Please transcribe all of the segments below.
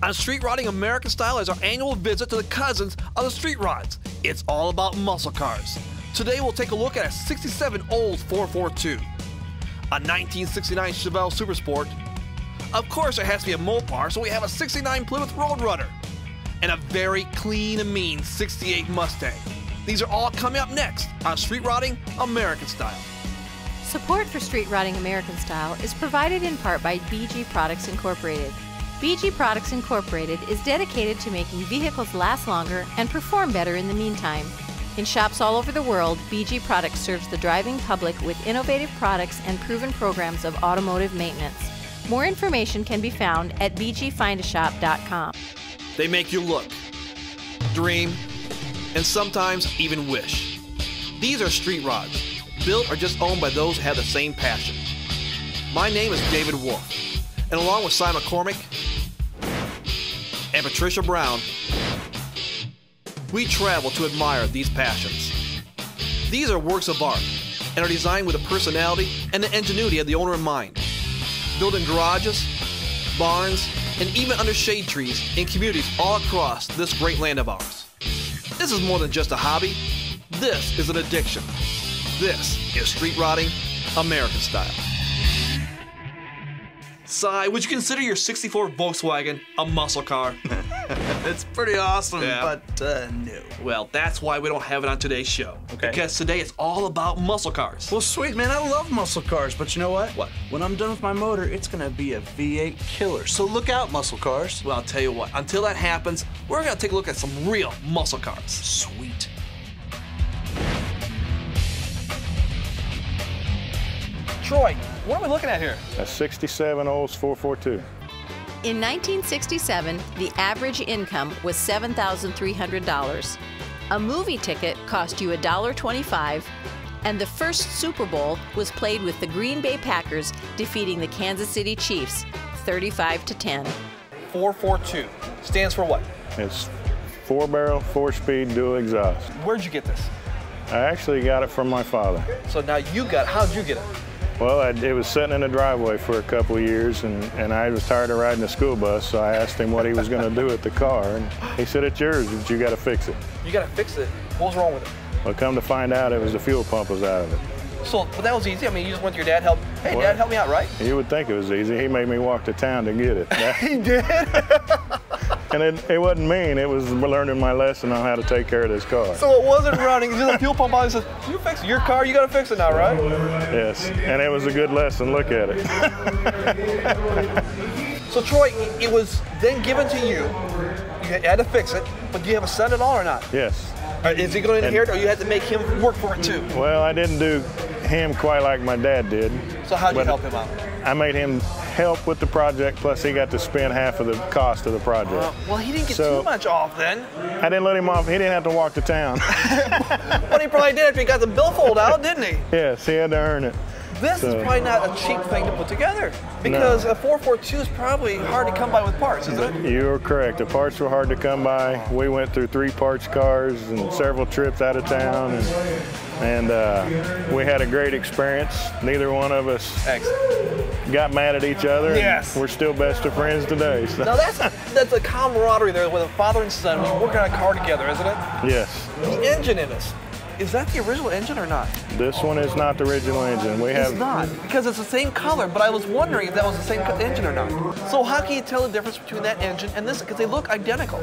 On Street Rodding American Style is our annual visit to the cousins of the street rods. It's all about muscle cars. Today we'll take a look at a 67 Olds 442, a 1969 Chevelle Supersport. Of course there has to be a Mopar, so we have a 69 Plymouth Roadrunner, and a very clean and mean 68 Mustang. These are all coming up next on Street Rodding American Style. Support for Street Rodding American Style is provided in part by BG Products Incorporated. BG Products Incorporated is dedicated to making vehicles last longer and perform better in the meantime. In shops all over the world, BG Products serves the driving public with innovative products and proven programs of automotive maintenance. More information can be found at bgfindashop.com. They make you look, dream, and sometimes even wish. These are street rods, built or just owned by those who have the same passion. My name is David Wolf, and along with Cy McCormick and Patricia Brown, we travel to admire these passions. These are works of art and are designed with the personality and the ingenuity of the owner in mind. Built in garages, barns, and even under shade trees in communities all across this great land of ours. This is more than just a hobby. This is an addiction. This is Street Rodding American Style. Cy, would you consider your 64 Volkswagen a muscle car? It's pretty awesome, Yeah. but no. Well, that's why we don't have it on today's show. Okay. Because today it's all about muscle cars. Well, sweet, man. I love muscle cars, but you know what? What? When I'm done with my motor, it's gonna be a V8 killer. So look out, muscle cars. Well, I'll tell you what, until that happens, we're gonna take a look at some real muscle cars. Sweet. Troy, what are we looking at here? A 67 Olds 442. In 1967, the average income was $7,300. A movie ticket cost you $1.25, and the first Super Bowl was played with the Green Bay Packers defeating the Kansas City Chiefs 35-10. 442 stands for what? It's 4-barrel, 4-speed, dual exhaust. Where'd you get this? I actually got it from my father. So now how'd you get it? Well, it was sitting in the driveway for a couple of years, and I was tired of riding the school bus, so I asked him what he was going to do with the car, and he said, "It's yours, but you got to fix it." You gotta fix it. What was wrong with it? Well, come to find out, it was the fuel pump was out of it. So, but that was easy. I mean, you just went to your dad, hey, Well, Dad, help me out, right? You would think it was easy. He made me walk to town to get it. He did? And it wasn't mean. It was learning my lesson on how to take care of this car. So it wasn't running. It's just a fuel pump on. It says, you fix your car, you gotta fix it now, right? Yes, and it was a good lesson. Look at it. So Troy, it was then given to you. You had to fix it, but do you have a son at all or not? Yes. Is he going to inherit it, or you had to make him work for it too? Well, I didn't do him quite like my dad did. So how'd you but help him out? I made him help with the project, plus he got to spend half of the cost of the project. Well, he didn't get So- too much off then. I didn't let him off. He didn't have to walk to town. But he probably did after he got the billfold out, didn't he? Yes, he had to earn it. This is probably not a cheap thing to put together, because a 442 is probably hard to come by with parts, isn't it? You are correct. The parts were hard to come by. We went through 3 parts cars and several trips out of town, and we had a great experience. Neither one of us got mad at each other. Yes. And we're still best of friends today. So. Now that's a camaraderie there with a father and son when you're working on a car together, isn't it? Yes. The engine in this, is that the original engine or not? This one is not the original engine. It's not, because it's the same color, but I was wondering if that was the same engine or not. So how can you tell the difference between that engine and this? Because they look identical.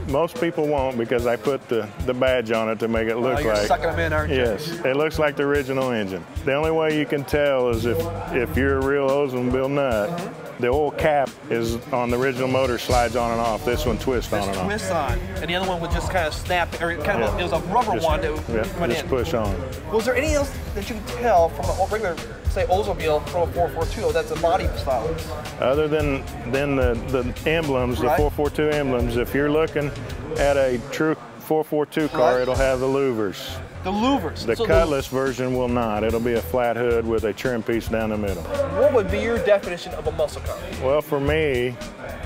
Most people won't, because I put the badge on it to make it look You're like. sucking them in, aren't you? Yes, it looks like the original engine. The only way you can tell is if you're a real Oldsmobile nut, the old cap is on the original motor, slides on and off. This one twists on and off. Twists on, and the other one would just kind of snap, or kind of, it was a rubber one that went just in. push on. Was there anything else that you could tell from a regular, say, Oldsmobile from a 442 that's a body style? Other than the emblems, the Right. 442 emblems, if you're looking at a true 442 car, Right. it'll have the louvers. The louvers. The So Cutlass version will not. It'll be a flat hood with a trim piece down the middle. what would be your definition of a muscle car? Well, for me,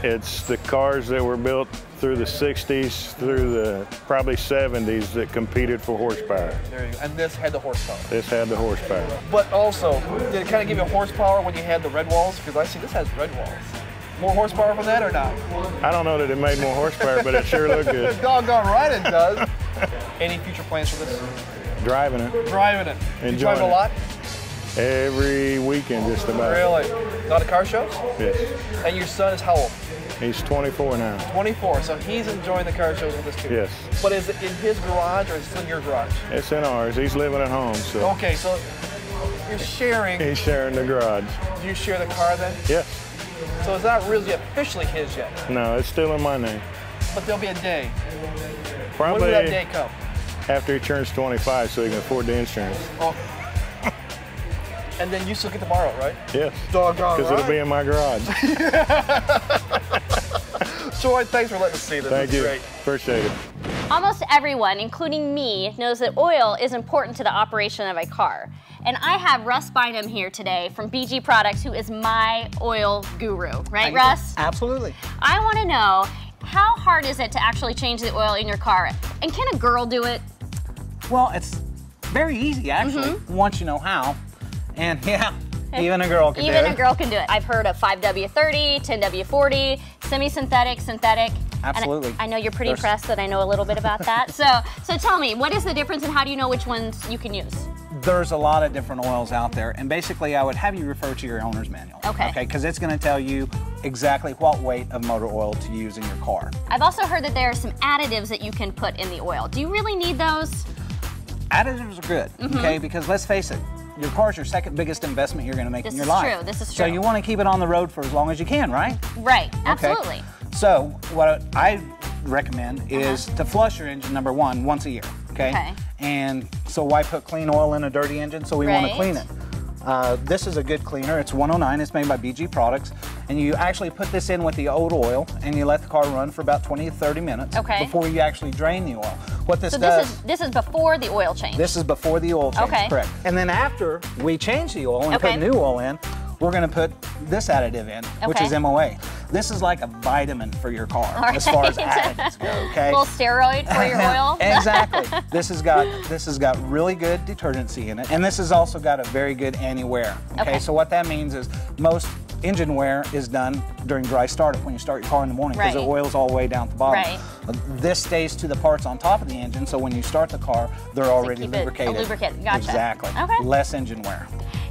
it's the cars that were built through the 60s, through the probably 70s that competed for horsepower. There you go. And this had the horsepower. This had the horsepower. But also, did it kind of give you horsepower when you had the red walls? Because I see this has red walls. More horsepower from that or not? I don't know that it made more horsepower, but it sure looked good. Doggone right it does. Any future plans for this? Driving it. Driving it. You drive it a lot? Every weekend, just about. Really? A lot of car shows? Yes. And your son is how old? He's 24 now. 24, so he's enjoying the car shows with us too. Yes. But is it in his garage or is it in your garage? It's in ours. He's living at home, so. Okay, so you're sharing. He's sharing the garage. Do you share the car then? Yes. So it's not really officially his yet? No, it's still in my name. But there'll be a day. Probably when will that day come? After he turns 25 so he can afford the insurance. Oh. And then you still get to borrow it, right? Yes. Doggone because it'll be in my garage. Troy, thanks for letting us see this. Thank you. Great. Appreciate it. Almost everyone, including me, knows that oil is important to the operation of a car. And I have Russ Bynum here today from BG Products, who is my oil guru. Right, Russ? Absolutely. I want to know, how hard is it to actually change the oil in your car? And can a girl do it? Well, it's very easy, actually, once you know how. And yeah, even a girl can do it. Even a girl can do it. I've heard of 5W30, 10W40, semi-synthetic, synthetic. Absolutely. And I know you're pretty impressed that I know a little bit about that. So tell me, what is the difference and how do you know which ones you can use? There's a lot of different oils out there, and basically I would have you refer to your owner's manual. Okay. Okay, because it's going to tell you exactly what weight of motor oil to use in your car. I've also heard that there are some additives that you can put in the oil. Do you really need those? Additives are good, okay, because let's face it, your car is your second biggest investment you're going to make in your life. This is true, this is true. So you want to keep it on the road for as long as you can, right? Right, Okay. absolutely. So what I recommend is to flush your engine, number one, once a year, okay? And so why put clean oil in a dirty engine? So we want to clean it. This is a good cleaner. It's 109. It's made by BG Products. And you actually put this in with the old oil, and you let the car run for about 20 to 30 minutes before you actually drain the oil. What this does... This is before the oil change? This is before the oil change, correct. And then after we change the oil and put new oil in, we're going to put this additive in, which is MOA. This is like a vitamin for your car as far as additives go, okay? A little steroid for your oil? Exactly. This has got really good detergency in it, and this has also got a very good anti-wear, okay? So what that means is most engine wear is done during dry startup when you start your car in the morning because the oil's all the way down at the bottom. This stays to the parts on top of the engine, so when you start the car, they're already lubricated. Lubricant, gotcha. Exactly. Less engine wear.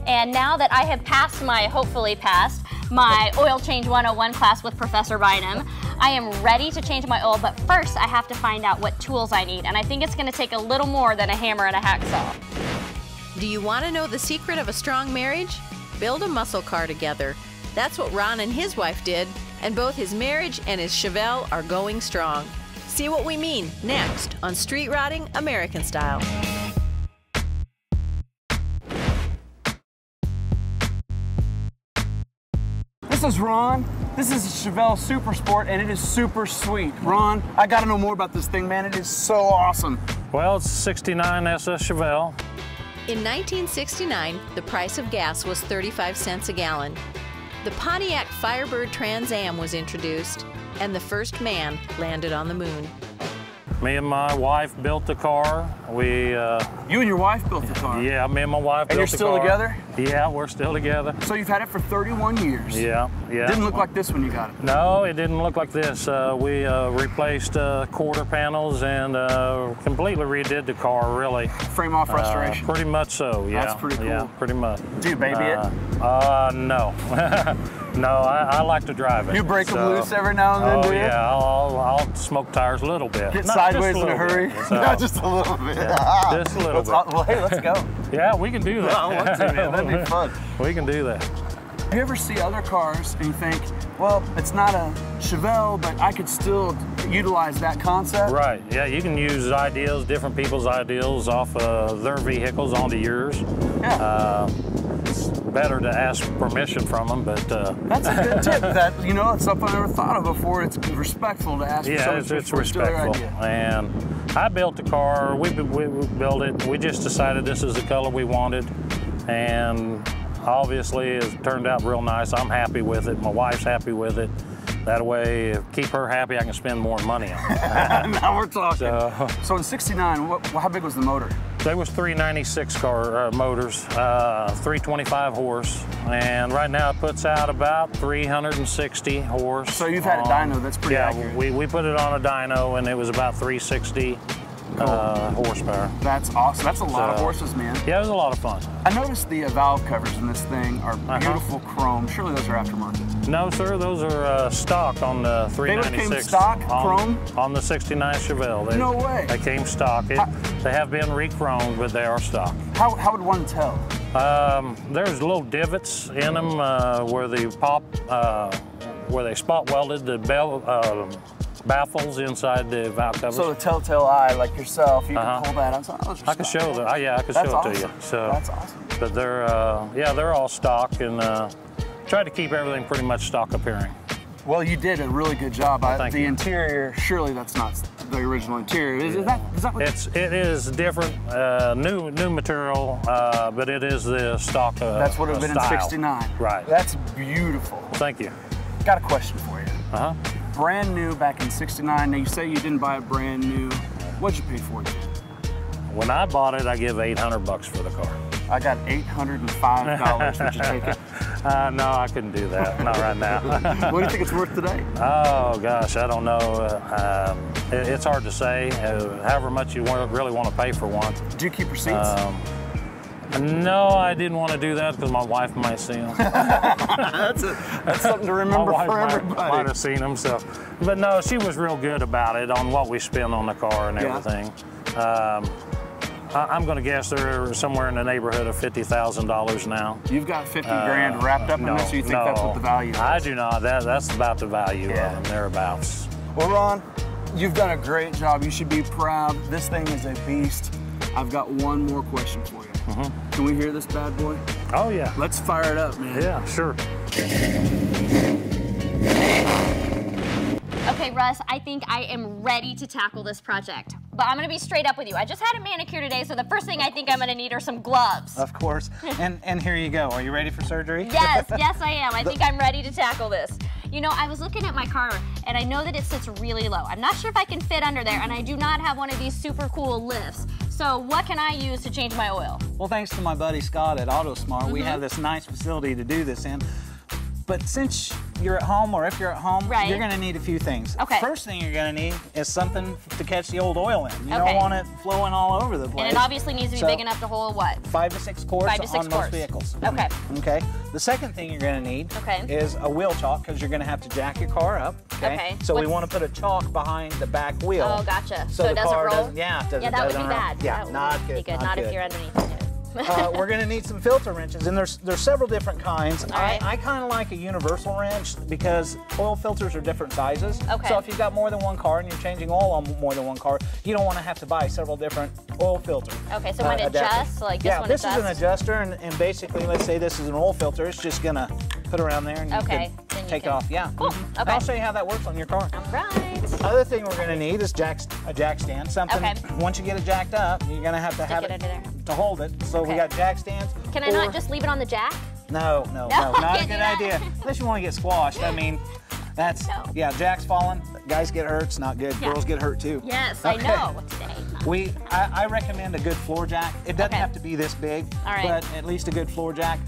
And now that I have passed hopefully passed my Oil Change 101 class with Professor Bynum, I am ready to change my oil, but first I have to find out what tools I need, and I think it's going to take a little more than a hammer and a hacksaw. Do you want to know the secret of a strong marriage? Build a muscle car together. That's what Ron and his wife did, and both his marriage and his Chevelle are going strong. See what we mean next on Street Rotting American Style. This is Ron. This is a Chevelle Super Sport, and it is super sweet. Ron, I gotta know more about this thing, man. It is so awesome. Well, it's 69 SS Chevelle. In 1969, the price of gas was 35 cents a gallon. The Pontiac Firebird Trans Am was introduced, and the first man landed on the moon. Me and my wife built the car. You and your wife built the car? Yeah, me and my wife built the car. And you're still together? Yeah, we're still together. So you've had it for 31 years? Yeah. Didn't look like this when you got it? No, it didn't look like this. We replaced quarter panels and completely redid the car, really. Frame off restoration? Pretty much so, yeah. That's pretty cool. Yeah, pretty much. Do you baby it? No. No, I like to drive it. You break them loose every now and then, do you? Yeah, I'll smoke tires a little bit. Get sideways in a hurry? Not just a little bit. Just a little bit. Well, hey, let's go. Yeah, we can do that. I want to, man. That'd be fun. We can do that. You ever see other cars and you think, well, it's not a Chevelle, but I could still utilize that concept? Right, yeah, you can use ideas, different people's ideas off their vehicles onto yours. Yeah. It's better to ask permission from them, but... That's a good tip. That, you know, it's something I never thought of before. It's respectful to ask for something. Yeah, it's respectful. And I built the car, we built it, we just decided this is the color we wanted, and obviously it turned out real nice. I'm happy with it, my wife's happy with it. That way, keep her happy, I can spend more money on it. Now we're talking. So in '69, how big was the motor? They was 396 car motors, 325 horse, and right now it puts out about 360 horse. So you've had a dyno that's pretty accurate. Yeah, we put it on a dyno, and it was about 360 horsepower. That's awesome. That's a lot of horses, man. Yeah, it was a lot of fun. I noticed the valve covers in this thing are beautiful chrome. Surely those are aftermarket. No, sir, those are stock on the 396. They came stock, chrome? On the 69 Chevelle. No way. They came stock. They have been re-chromed, but they are stock. How would one tell? There's little divots in them where they where they spot welded the baffles inside the valve covers. So the telltale eye, like yourself, you can pull that out. I can show that. Yeah, I can show it to you. So that's awesome. But they're they're all stock, and try to keep everything pretty much stock appearing. Well, you did a really good job. Thank you. Interior, surely that's not the original interior. Is that what it is different, new material, but it is the stock that's what it would have been in 69. Right. That's beautiful. Thank you. Got a question for you. Brand new back in 69. Now you say you didn't buy it brand new. What'd you pay for it? When I bought it, I give $800 for the car. I got $805. Would you take it? No, I couldn't do that. Not right now. What do you think it's worth today? Oh gosh, I don't know. It's hard to say. However much you really want to pay for one. Do you keep receipts? No, I didn't want to do that because my wife might see them. That's something to remember for everybody. Might have seen them, so. But no, she was real good about it on what we spend on the car and everything. I'm going to guess they're somewhere in the neighborhood of $50,000 now. You've got 50 grand wrapped up in this, so you think that's what the value is? I do not. That's about the value of them, thereabouts. Well, Ron, you've done a great job. You should be proud. This thing is a beast. I've got one more question for you. Can we hear this bad boy? Oh, yeah. Let's fire it up, man. Yeah, sure. Okay, Russ, I think I am ready to tackle this project. But I'm gonna be straight up with you. I just had a manicure today, so the first thing I think I'm gonna need are some gloves. Of course. And here you go. Are you ready for surgery? Yes, yes I am. I think I'm ready to tackle this. You know, I was looking at my car, and I know that it sits really low. I'm not sure if I can fit under there, and I do not have one of these super cool lifts. So what can I use to change my oil? Well, thanks to my buddy Scott at AutoSmart, we have this nice facility to do this in. But since you're at home, or if you're at home, you're going to need a few things. Okay. First thing you're going to need is something to catch the old oil in. You don't want it flowing all over the place. And it obviously needs to be big enough to hold what? 5 to 6 quarts on most vehicles. Okay. Okay. The second thing you're going to need is a wheel chock, because you're going to have to jack your car up. Okay. So we want to put a chock behind the back wheel. Oh, gotcha. So it doesn't roll? Yeah, that would be bad. Yeah, not good. Not if you're underneath it. We're going to need some filter wrenches, and there's several different kinds. I kind of like a universal wrench because oil filters are different sizes. Okay. So if you've got more than one car and you're changing oil on more than one car, you don't want to have to buy several different oil filters. Okay, so when it adjusts, like this one this is an adjuster, and basically, let's say this is an oil filter. It's just going to put around there and you can take it off. Yeah. Cool. Okay. I'll show you how that works on your car. All right. Other thing we're going to need is a jack stand. Something, once you get it jacked up, you're going to have it under there to hold it. So we got jack stands. Can I not just leave it on the jack? No, not a good idea. Unless you want to get squashed. I mean, that's, jack's falling. Guys get hurt, it's not good. Girls get hurt too. Yes, I know today. I recommend a good floor jack. It doesn't have to be this big, but at least a good floor jack.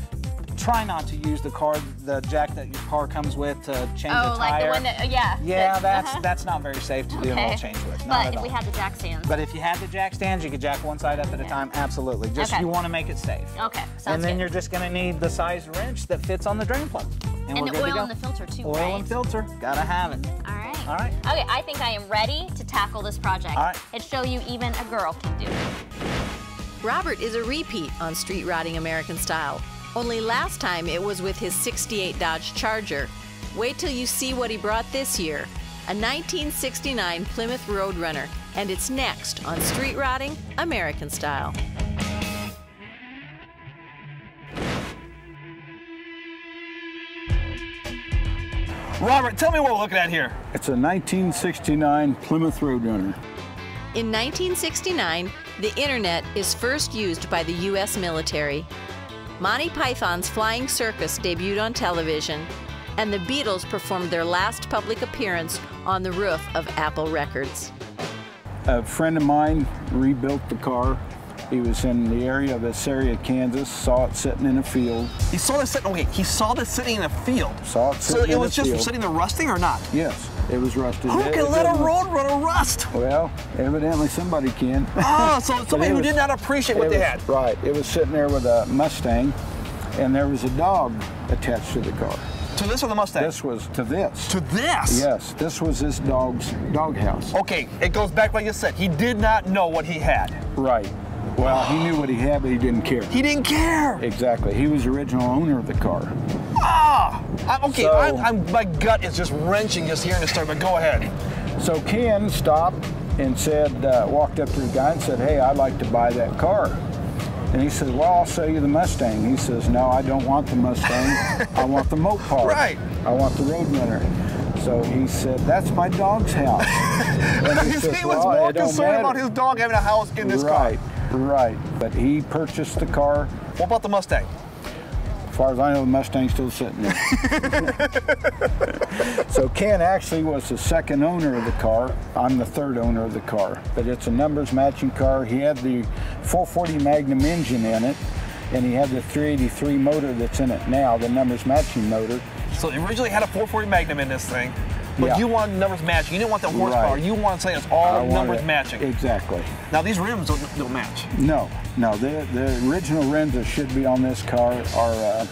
Try not to use the jack that your car comes with to change the tire. Like the one that, Yeah, that's not very safe to do an oil change with. But if we had the jack stands. But if you had the jack stands, you could jack one side up at a time, absolutely. Just you want to make it safe. Okay, and then you're just going to need the size wrench that fits on the drain plug. And the oil and the filter too, Oil and filter, gotta have it. All right. All right. Okay, I think I am ready to tackle this project. All right. And show you even a girl can do it. Robert is a repeat on Street Rotting American Style. Only last time it was with his '68 Dodge Charger. Wait till you see what he brought this year. A 1969 Plymouth Roadrunner, and it's next on Street Rotting American Style. Robert, tell me what we're looking at here. It's a 1969 Plymouth Roadrunner. In 1969, the internet is first used by the U.S. military. Monty Python's Flying Circus debuted on television, and the Beatles performed their last public appearance on the roof of Apple Records. A friend of mine rebuilt the car He was in the area of Assyria, Kansas, saw it sitting in a field. He saw this sitting, okay, he saw this sitting in a field. Saw it sitting in a field. So it was just sitting there rusting or not? Yes, it was rusted. Who can let a Roadrunner rust? Well, evidently somebody can. Oh, so somebody who did not appreciate what they had. Right, it was sitting there with a Mustang, and there was a dog attached to the car. To this or the Mustang? This was to this. To this? Yes, this was his dog's doghouse. Okay, it goes back like you said. He did not know what he had. Right. Well, he knew what he had, but he didn't care. He didn't care. Exactly. He was the original owner of the car. Ah! Okay, So, my gut is just wrenching just hearing this story, but go ahead. So Ken stopped and said, walked up to the guy and said, hey, I'd like to buy that car. And he says, well, I'll sell you the Mustang. He says, no, I don't want the Mustang. I want the Mopar. Right. I want the Roadrunner. So he said, that's my dog's house. And he was more concerned about his dog having a house in this car. Right. But he purchased the car. What about the Mustang? As far as I know, the Mustang's still sitting there. So Ken actually was the second owner of the car. I'm the third owner of the car. But it's a numbers matching car. He had the 440 Magnum engine in it, and he had the 383 motor that's in it now, the numbers matching motor. So it originally had a 440 Magnum in this thing, but you wanted numbers matching. You didn't want the horsepower. Right. You wanted something that's all numbers matching. Exactly. Now these rims don't match. No. The original rims that should be on this car are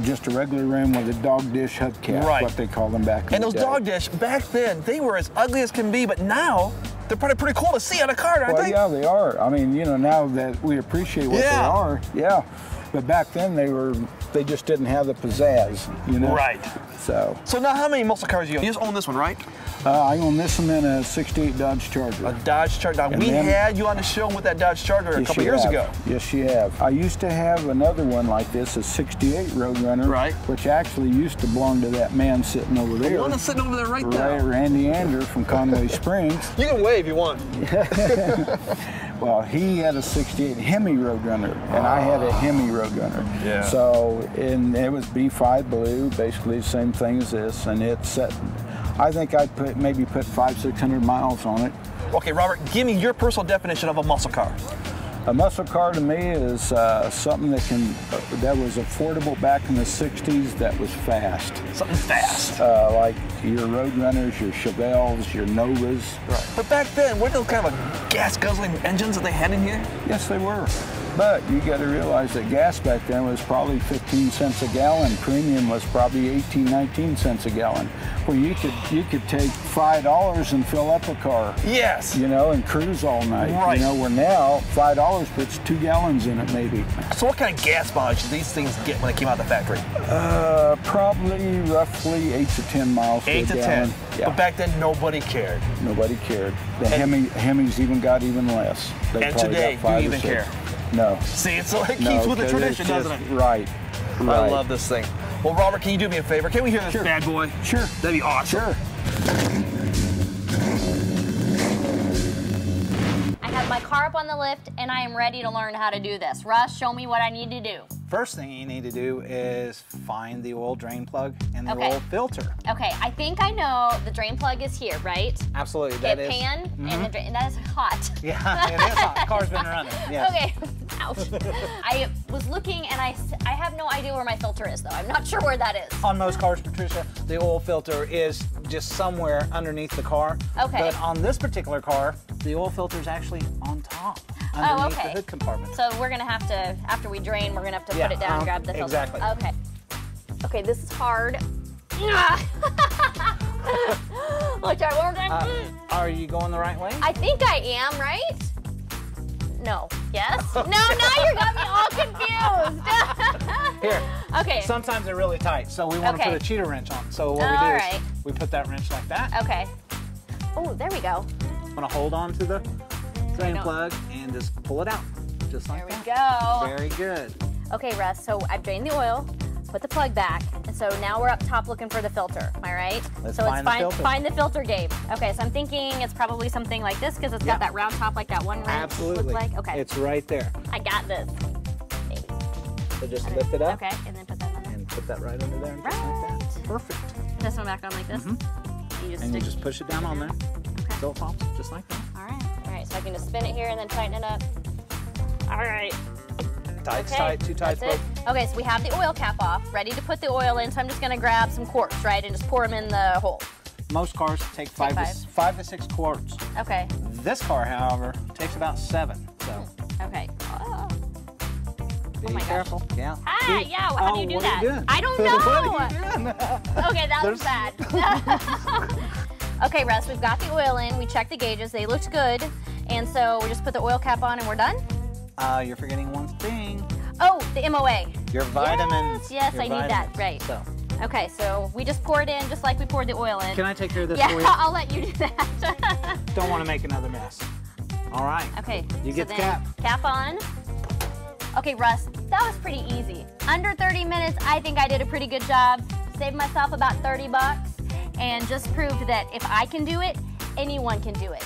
just a regular rim with a dog dish hubcap, what they call them back in the day. And those dog dish, back then, they were as ugly as can be, but now, they're probably pretty cool to see on a car, aren't they? Well, yeah, they are. I mean, you know, now that we appreciate what they are, but back then they just didn't have the pizzazz, you know? Right. So now how many muscle cars do you own? You just own this one, right? I own this one in a 68 Dodge Charger. A Dodge Charger. Now, we had you on the show with that Dodge Charger a couple years ago. Yes, you have. I used to have another one like this, a 68 Roadrunner, which actually used to belong to that man sitting over there. The one that's sitting over there right now. Randy Ander from Conway Springs. You can wave if you want. Well, he had a 68 Hemi Roadrunner, and I had a Hemi Roadrunner. Yeah. So, and it was B5 blue, basically the same thing as this, and it's set. I think I'd maybe put 500-600 miles on it. Okay, Robert, give me your personal definition of a muscle car. A muscle car to me is something that was affordable back in the 60s that was fast. Something fast. Like your Roadrunners, your Chevelles, your Novas. Right. But back then, weren't those kind of gas guzzling engines that they had in here? Yes, they were. But you got to realize that gas back then was probably 15 cents a gallon. Premium was probably 18, 19 cents a gallon. Where you could take $5 and fill up a car. Yes. You know, and cruise all night. Right. You know, where now $5 puts 2 gallons in it maybe. So what kind of gas mileage did these things get when they came out of the factory? Probably roughly 8 to 10 miles per gallon. 8 to 10. Yeah. But back then nobody cared. Nobody cared. The Hemis even got even less. And today, do you even care? No. See, it keeps with the tradition, doesn't it? Right. I love this thing. Well, Robert, can you do me a favor? Can we hear this bad boy? Sure. That'd be awesome. Sure. I have my car up on the lift, and I am ready to learn how to do this. Russ, show me what I need to do. First thing you need to do is find the oil drain plug and the oil filter. Okay, I think I know the drain plug is here, right? Absolutely, and that is hot. Yeah, it is hot. The car's been running. Yes. Okay, ouch. I was looking and I have no idea where my filter is though. I'm not sure where that is. On most cars, Patricia, the oil filter is just somewhere underneath the car. Okay. But on this particular car, the oil filter is actually on top, underneath the hood compartment. So we're gonna have to, after we drain, we're gonna have to put it down and grab the filter. Exactly. Okay. Okay, this is hard. Let's try one more time. Are you going the right way? I think I am, right? No. Yes? No, now you got me all confused. Here. Okay. Sometimes they're really tight, so we want to put a cheater wrench on. So what we do is we put that wrench like that. Okay. Oh, there we go. I'm going to hold on to the drain plug and just pull it out. Just like that. There we go. Very good. Okay, Russ, so I've drained the oil, put the plug back, and so now we're up top looking for the filter. Am I right? Let's so find the filter. Find the filter game. Okay, so I'm thinking it's probably something like this because it's got that round top like that one wrench looks like. Okay. It's right there. I got this. Maybe. So just lift it up. Okay, and then put that on there. And put that right under there. Right. Just like that. Perfect. This one back on like this? You just push it down on there. Okay. So it pops just like that. All right, so I can just spin it here and then tighten it up. All right. Tight, Okay, tight, too tight. that's it. Okay, so we have the oil cap off, ready to put the oil in, so I'm just gonna grab some quarts, right, and just pour them in the hole. Most cars take five to 6 quarts. Okay. This car, however, takes about 7. So Okay. Oh. be my gosh. careful. Yeah. Hi, yeah, how do you do what that? Are you doing? I don't know. What are you doing? Okay, that was bad. Okay, Russ, we've got the oil in. We checked the gauges. They looked good. And so we just put the oil cap on and we're done? You're forgetting one thing. Oh, the MOA. Your vitamins. Yes, Your I need that. Right. So. Okay, so we just pour it in just like we poured the oil in. Can I take care of this yeah, for you? I'll let you do that. Don't want to make another mess. All right. Okay. You get so the cap. Cap on. Okay, Russ, that was pretty easy. Under 30 minutes, I think I did a pretty good job. Saved myself about 30 bucks and just proved that if I can do it, anyone can do it,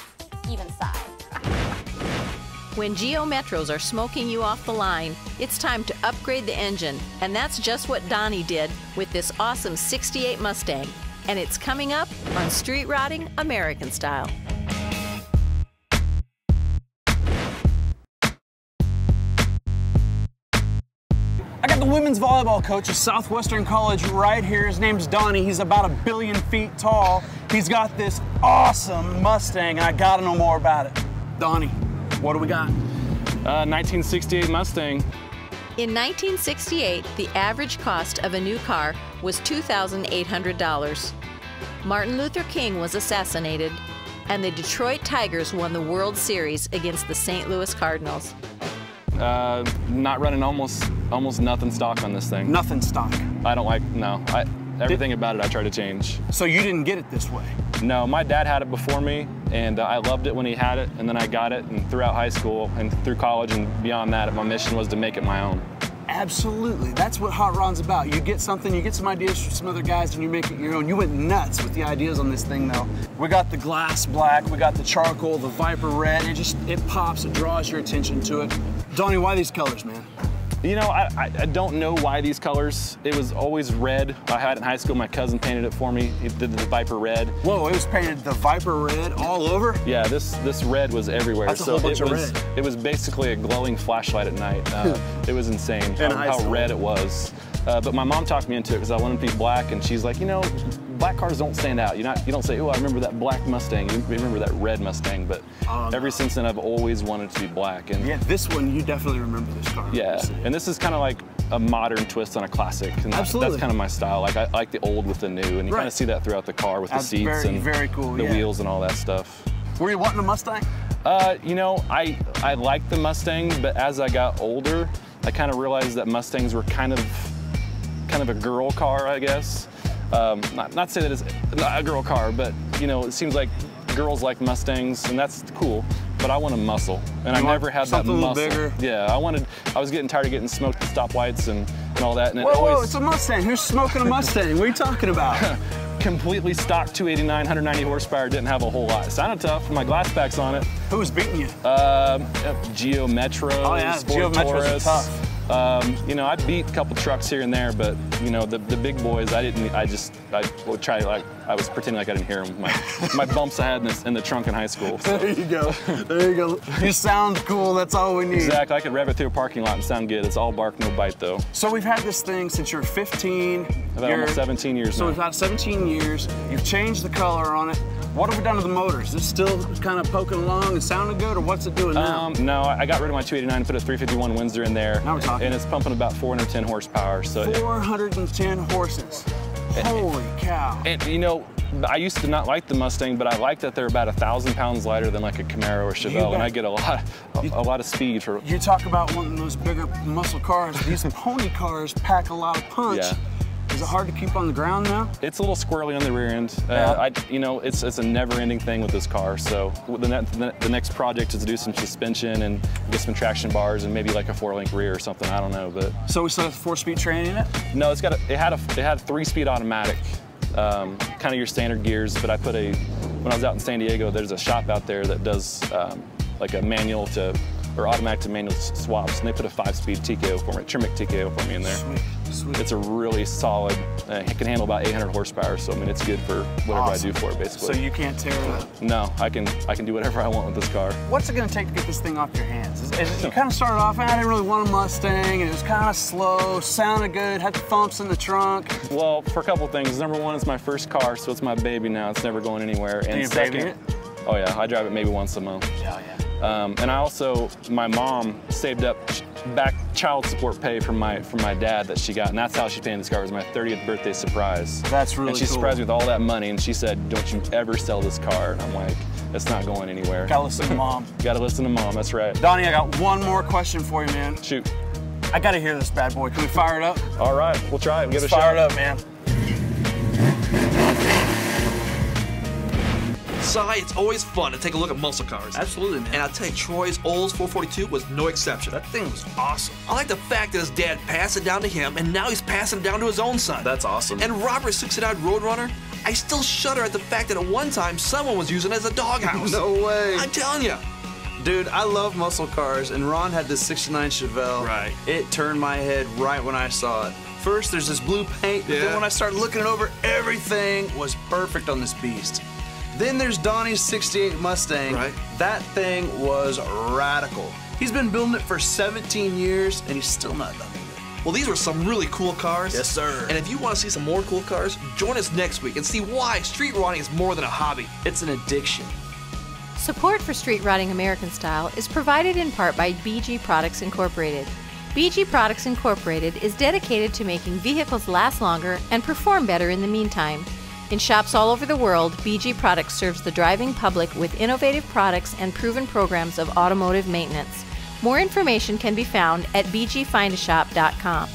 even Si. When Geo Metros are smoking you off the line, it's time to upgrade the engine, and that's just what Donnie did with this awesome 68 Mustang. And it's coming up on Street Rotting American Style. I got the women's volleyball coach of Southwestern College right here. His name's Donnie. He's about 1 billion feet tall. He's got this awesome Mustang, and I gotta know more about it. Donnie, what do we got? 1968 Mustang. In 1968, the average cost of a new car was $2,800. Martin Luther King was assassinated, and the Detroit Tigers won the World Series against the St. Louis Cardinals. Not running almost nothing stock on this thing. Nothing stock. I don't like, no. Everything about it I try to change. So you didn't get it this way? No, my dad had it before me, and I loved it when he had it, and then I got it, and throughout high school and through college and beyond that, my mission was to make it my own. Absolutely. That's what Hot Rod's about. You get something, you get some ideas from some other guys, and you make it your own. You went nuts with the ideas on this thing, though. We got the glass black, we got the charcoal, the Viper red. It pops, it draws your attention to it. Donnie, why these colors, man? You know, I don't know why these colors. It was always red. I had it in high school. My cousin painted it for me. He did the Viper red. Whoa, it was painted the Viper red all over? Yeah, this red was everywhere. That's a whole bunch of red. It was basically a glowing flashlight at night. It was insane how red it was. But my mom talked me into it because I wanted to be black, and she's like, you know, black cars don't stand out. You don't say, oh, I remember that black Mustang. You remember that red Mustang. But ever since then, I've always wanted to be black. And yeah, this one, you definitely remember this car. Yeah, and this is kind of like a modern twist on a classic. And Absolutely. That's kind of my style. Like I like the old with the new, and you kind of see that throughout the car with the seats and very cool, the wheels and all that stuff. Were you wanting a Mustang? You know, I liked the Mustang, but as I got older, I kind of realized that Mustangs were kind of a girl car, I guess. Not to say that it's not a girl car, but you know, it seems like girls like Mustangs, and that's cool. But I want a muscle, and I never had that muscle. Something a little bigger. Yeah, I was getting tired of getting smoked at stoplights and all that. And whoa, it's a Mustang. Who's smoking a Mustang? What are you talking about? Completely stock 289, 190 horsepower, didn't have a whole lot. It sounded tough, my glass packs on it. Who was beating you? Geo Metros. Oh yeah, Geo Metros are tough. You know, I beat a couple trucks here and there, but you know, the big boys, I would try, like, I was pretending like I didn't hear them. My bumps I had in the trunk in high school. So. There you go, there you go. You sound cool, that's all we need. Exactly, I could rev it through a parking lot and sound good. It's all bark, no bite though. So we've had this thing since you're 15. About almost 17 years now. So we've had 17 years, you've changed the color on it. What have we done to the motors? Is it still kind of poking along and sounding good, or what's it doing now? No, I got rid of my 289 and put a 351 Windsor in there. Now we're talking. And it's pumping about 410 horsepower. So 410 horses. Holy cow. And you know, I used to not like the Mustang, but I like that they're about 1,000 pounds lighter than like a Camaro or Chevelle, and I get a lot of speed for. You talk about wanting those bigger muscle cars. These pony cars pack a lot of punch. Yeah. Is it hard to keep on the ground now? It's a little squirrely on the rear end. You know, it's a never-ending thing with this car. So the next project is to do some suspension and get some traction bars and maybe like a 4-link rear or something. I don't know, but. So we still have 4-speed train in it? No, it had a 3-speed automatic, kind of your standard gears. But I put when I was out in San Diego, there's a shop out there that does like a manual to or automatic to manual swaps, and they put a 5-speed TKO for me, Trimic TKO for me in there. Sweet, sweet. It's a really solid, it can handle about 800 horsepower, so I mean, it's good for whatever I do for it, basically. So you can't tear it up? No, I can do whatever I want with this car. What's it gonna take to get this thing off your hands? You kind of started off, I didn't really want a Mustang, and it was kind of slow, sounded good, had the thumps in the trunk. Well, for a couple things. Number one, it's my first car, so it's my baby now. It's never going anywhere. And you second, baby it? Oh yeah, I drive it maybe once a month. Yeah, yeah. And I also, my mom saved up back child support pay from my dad that she got, and that's how she paid this car. It was my 30th birthday surprise. That's really cool. And she surprised me with all that money, and she said, "Don't you ever sell this car?" And I'm like, "It's not going anywhere." Gotta listen to mom. Gotta listen to mom. That's right. Donnie, I got one more question for you, man. Shoot. I gotta hear this bad boy. Can we fire it up? All right, we'll try it. Give it a shot. Fire it up, man. Si, it's always fun to take a look at muscle cars. Absolutely, man. And I'll tell you, Troy's Olds 442 was no exception. That thing was awesome. I like the fact that his dad passed it down to him, and now he's passing it down to his own son. That's awesome. And Robert's 69 Roadrunner, I still shudder at the fact that at one time someone was using it as a doghouse. No way. I'm telling you. Dude, I love muscle cars, and Ron had this 69 Chevelle. Right. It turned my head right when I saw it. First, there's this blue paint, but then when I started looking it over, everything was perfect on this beast. Then there's Donnie's 68 Mustang. Right. That thing was radical. He's been building it for 17 years, and he's still not done with it. Well, these were some really cool cars. Yes, sir. And if you want to see some more cool cars, join us next week and see why street rotting is more than a hobby. It's an addiction. Support for Street Rotting American Style is provided in part by BG Products Incorporated. BG Products Incorporated is dedicated to making vehicles last longer and perform better in the meantime. In shops all over the world, BG Products serves the driving public with innovative products and proven programs of automotive maintenance. More information can be found at bgfindashop.com.